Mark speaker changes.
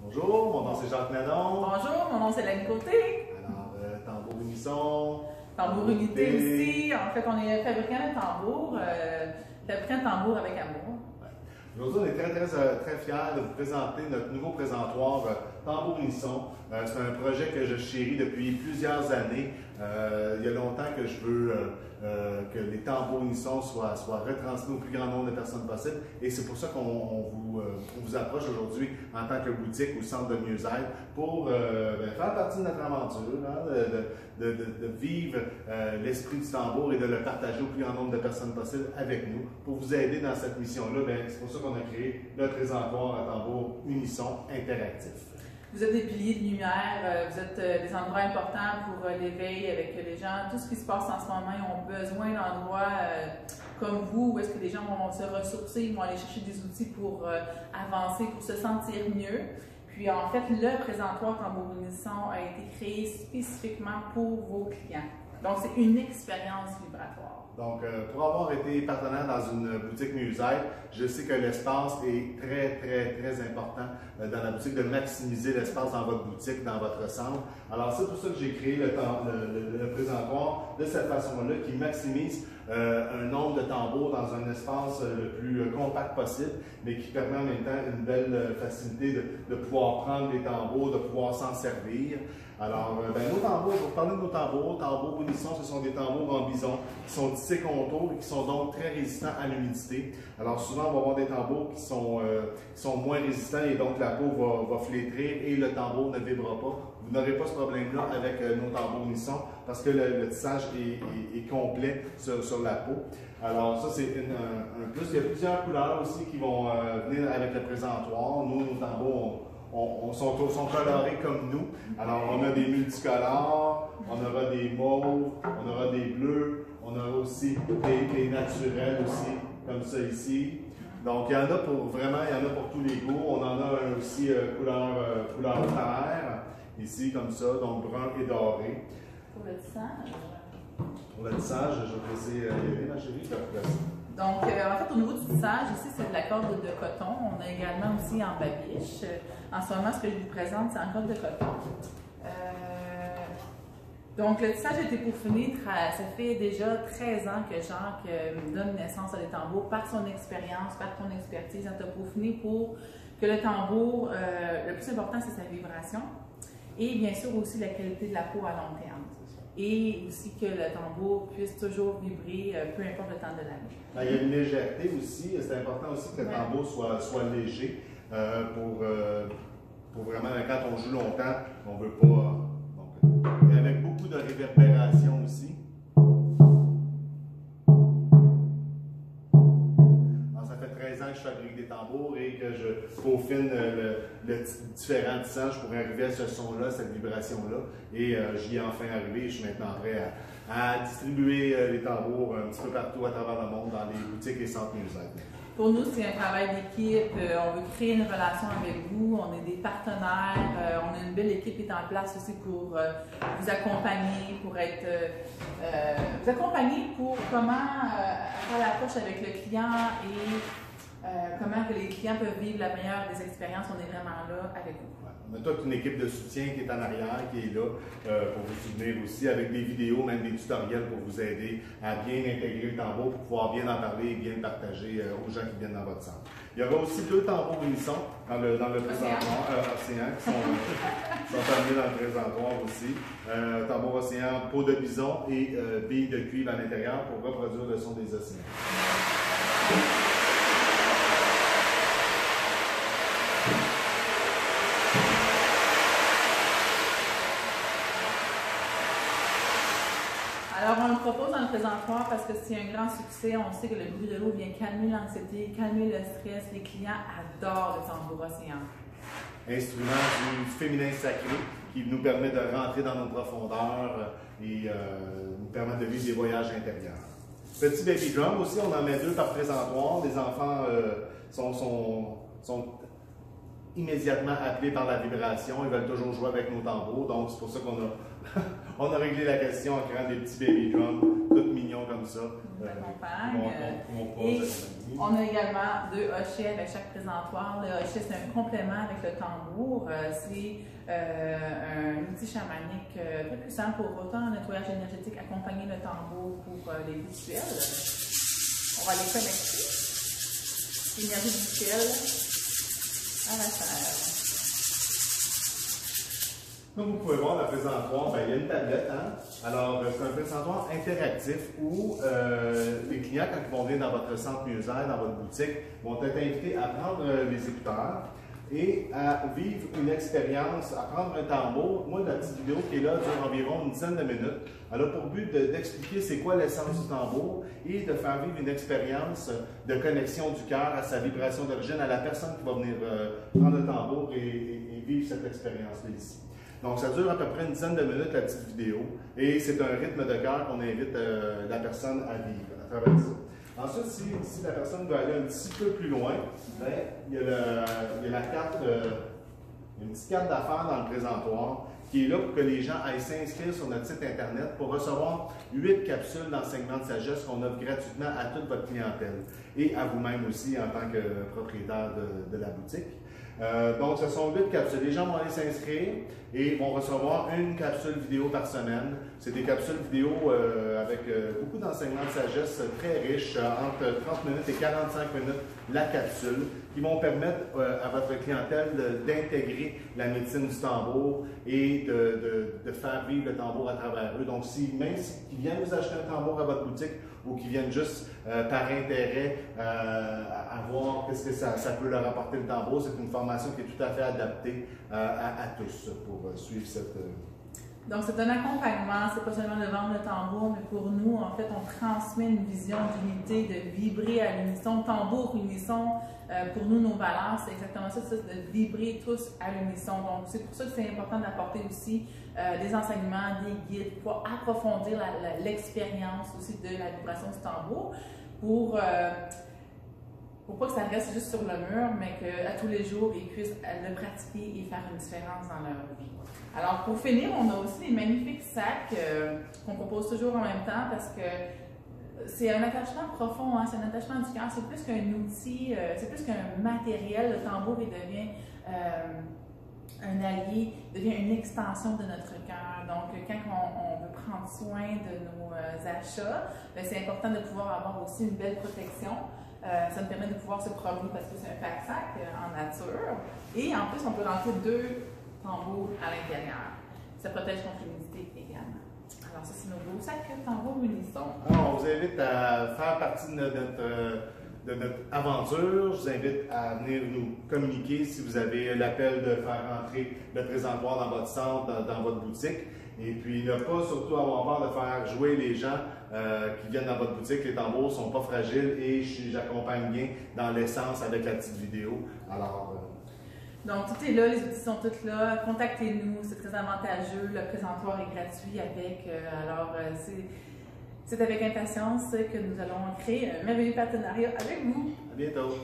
Speaker 1: Bonjour, mon nom c'est Jacques Nanon.
Speaker 2: Bonjour, mon nom c'est Hélène Côté.
Speaker 1: Alors, tambour unisson.
Speaker 2: Tambour unité aussi. En fait, on est fabricant de tambour, fabricant de tambour avec amour.
Speaker 1: Ouais. Aujourd'hui, on est très fiers de vous présenter notre nouveau présentoir Tambour Unisson. C'est un projet que je chéris depuis plusieurs années. Il y a longtemps que je veux que les tambours unisson soient retransmis au plus grand nombre de personnes possible. Et c'est pour ça qu'on vous approche aujourd'hui en tant que boutique ou centre de mieux-être pour faire partie de notre aventure, hein, de vivre l'esprit du tambour et de le partager au plus grand nombre de personnes possible avec nous. Pour vous aider dans cette mission-là, c'est pour ça qu'on a créé le présentoir à tambour unisson interactif.
Speaker 2: Vous êtes des piliers de lumière, vous êtes des endroits importants pour l'éveil avec les gens. Tout ce qui se passe en ce moment, ils ont besoin d'endroits comme vous, où est-ce que les gens vont se ressourcer, ils vont aller chercher des outils pour avancer, pour se sentir mieux. Puis en fait, le présentoir Tambour Unisson a été créé spécifiquement pour vos clients. Donc c'est une expérience vibratoire.
Speaker 1: Donc, pour avoir été partenaire dans une boutique mieux-être, je sais que l'espace est très important dans la boutique, de maximiser l'espace dans votre boutique, dans votre centre. Alors, c'est pour ça que j'ai créé le présentoir de cette façon-là, qui maximise un nombre de tambours dans un espace le plus compact possible, mais qui permet en même temps une belle facilité de pouvoir prendre les tambours, de pouvoir s'en servir. Alors, nos tambours, je vais vous parler de nos tambours. Tambours unisson, ce sont des tambours en bison qui sont tissés contours et qui sont donc très résistants à l'humidité. Alors, souvent, on va avoir des tambours qui sont moins résistants et donc la peau va flétrir et le tambour ne vibrera pas. Vous n'aurez pas ce problème-là avec nos tambours unisson parce que le tissage est complet sur la peau. Alors, ça, c'est un plus. Il y a plusieurs couleurs aussi qui vont venir avec le présentoir. Nous, nos tambours, sont colorés comme nous. Alors, on a des multicolores, on aura des mauves, on aura des bleus, on aura aussi des naturels aussi, comme ça ici. Donc, il y en a pour tous les goûts. On en a aussi couleur terre, ici, comme ça, donc brun et doré.
Speaker 2: Pour le tissage?
Speaker 1: Pour le tissage, je vais te laisser y aller, ma chérie, je vais te laisser.
Speaker 2: Donc, en fait, au niveau du tissage, ici, c'est de la corde de coton. On a également aussi en babiche. En ce moment, ce que je vous présente, c'est en corde de coton. Donc, le tissage a été peaufiné. Ça fait déjà 13 ans que Jacques donne naissance à des tambours par son expérience, par son expertise. Il a peaufiné pour que le tambour, le plus important, c'est sa vibration. Et bien sûr aussi la qualité de la peau à long terme. Et aussi que le tambour puisse toujours vibrer, peu importe le temps de l'année.
Speaker 1: Il y a une légèreté aussi. C'est important aussi que le tambour soit léger pour vraiment, quand on joue longtemps, on ne veut pas. Et avec beaucoup de réverbération aussi. Alors, ça fait 13 ans que je fabrique des tambours et que je peaufine le différent tissage pour arriver à ce son-là, cette vibration-là. Et j'y ai enfin arrivé. Je suis maintenant prêt à distribuer les tambours un petit peu partout à travers le monde, dans les boutiques et centres mieux-être.
Speaker 2: Pour nous, c'est un travail d'équipe. On veut créer une relation avec vous. On est des partenaires. On a une belle équipe qui est en place aussi pour vous accompagner, vous accompagner pour comment faire l'approche avec le client et comment que les clients peuvent vivre la meilleure des expériences. On est vraiment là avec vous.
Speaker 1: On a toute une équipe de soutien qui est en arrière, qui est là pour vous soutenir aussi, avec des vidéos, même des tutoriels pour vous aider à bien intégrer le tambour, pour pouvoir bien en parler et bien le partager aux gens qui viennent dans votre centre. Il y aura aussi 2 tambours unisson dans le présentoir, océan, qui sont amenés dans le présentoir aussi. Tambour océan, peau de bison et billes de cuivre à l'intérieur pour reproduire le son des océans.
Speaker 2: Alors, on le propose dans le présentoir parce que c'est un grand succès. On sait que le bruit de l'eau vient calmer l'anxiété, calmer le stress. Les clients adorent le tambour océan.
Speaker 1: Instrument du féminin sacré qui nous permet de rentrer dans nos profondeurs et nous permet de vivre des voyages intérieurs. Petit baby drum aussi, on en met 2 par présentoir. Les enfants sont immédiatement appelés par la vibration. Ils veulent toujours jouer avec nos tambours. Donc, c'est pour ça qu'on a, on a réglé la question en créant des petits baby drums, tout mignons comme ça.
Speaker 2: Et on a également 2 hochets avec chaque présentoir. Le hochet, c'est un complément avec le tambour. C'est un outil chamanique très puissant pour autant un nettoyage énergétique, accompagner le tambour pour les visuels. On va les connecter. L'énergie visuelle à la terre.
Speaker 1: Comme vous pouvez voir, le présentoir, il y a une tablette. Hein? Alors, c'est un présentoir interactif où les clients, quand ils vont venir dans votre centre Musair, dans votre boutique, vont être invités à prendre les écouteurs et à vivre une expérience, à prendre un tambour. Moi, la petite vidéo qui est là dure environ une dizaine de minutes. Elle a pour but d'expliquer c'est quoi l'essence du tambour et de faire vivre une expérience de connexion du cœur à sa vibration d'origine, à la personne qui va venir prendre le tambour et vivre cette expérience-là ici. Donc, ça dure à peu près une dizaine de minutes, la petite vidéo, et c'est un rythme de cœur qu'on invite la personne à vivre à travers ça. Ensuite, si la personne veut aller un petit peu plus loin, il y a la carte, une petite carte d'affaires dans le présentoir qui est là pour que les gens aillent s'inscrire sur notre site Internet pour recevoir 8 capsules d'enseignement de sagesse qu'on offre gratuitement à toute votre clientèle et à vous-même aussi en tant que propriétaire de la boutique. Donc, ce sont 8 capsules. Les gens vont aller s'inscrire et vont recevoir une capsule vidéo par semaine. C'est des capsules vidéo avec beaucoup d'enseignements de sagesse très riches, entre 30 minutes et 45 minutes la capsule, qui vont permettre à votre clientèle d'intégrer la médecine du tambour et de faire vivre le tambour à travers eux. Donc, même s'ils viennent vous acheter un tambour à votre boutique ou qu'ils viennent juste par intérêt à voir qu'est-ce que ça peut leur apporter le tambour, c'est une formation qui est tout à fait adaptée à tous pour suivre cette...
Speaker 2: Donc, c'est un accompagnement, c'est pas seulement de vendre le tambour, mais pour nous, en fait, on transmet une vision d'unité, de vibrer à l'unisson. Tambour, unisson, pour nous, nos valeurs, c'est exactement ça, de vibrer tous à l'unisson. Donc, c'est pour ça que c'est important d'apporter aussi des enseignements, des guides, pour approfondir l'expérience aussi de la vibration du tambour, pour pas que ça reste juste sur le mur, mais qu'à tous les jours, ils puissent le pratiquer et faire une différence dans leur vie. Alors, pour finir, on a aussi des magnifiques sacs qu'on compose toujours en même temps parce que c'est un attachement profond, hein, c'est un attachement du cœur, c'est plus qu'un outil, c'est plus qu'un matériel. Le tambour, il devient un allié, devient une extension de notre cœur. Donc, quand on veut prendre soin de nos achats, c'est important de pouvoir avoir aussi une belle protection. Ça nous permet de pouvoir se promener parce que c'est un pack-sac en nature. Et en plus, on peut rentrer 2 tambours à l'intérieur. Ça protège contre l'humidité également. Alors ça, c'est nos beaux sacs tambours unisson.
Speaker 1: Alors, on vous invite à faire partie de notre aventure. Je vous invite à venir nous communiquer si vous avez l'appel de faire rentrer le présentoir dans votre centre, dans votre boutique. Et puis, ne pas surtout avoir peur de faire jouer les gens qui viennent dans votre boutique. Les tambours ne sont pas fragiles et j'accompagne bien dans l'essence avec la petite vidéo. Alors,
Speaker 2: donc, tout est là, les outils sont tous là. Contactez-nous, c'est très avantageux. Le présentoir est gratuit avec. C'est avec impatience que nous allons créer un merveilleux partenariat avec vous.
Speaker 1: À bientôt.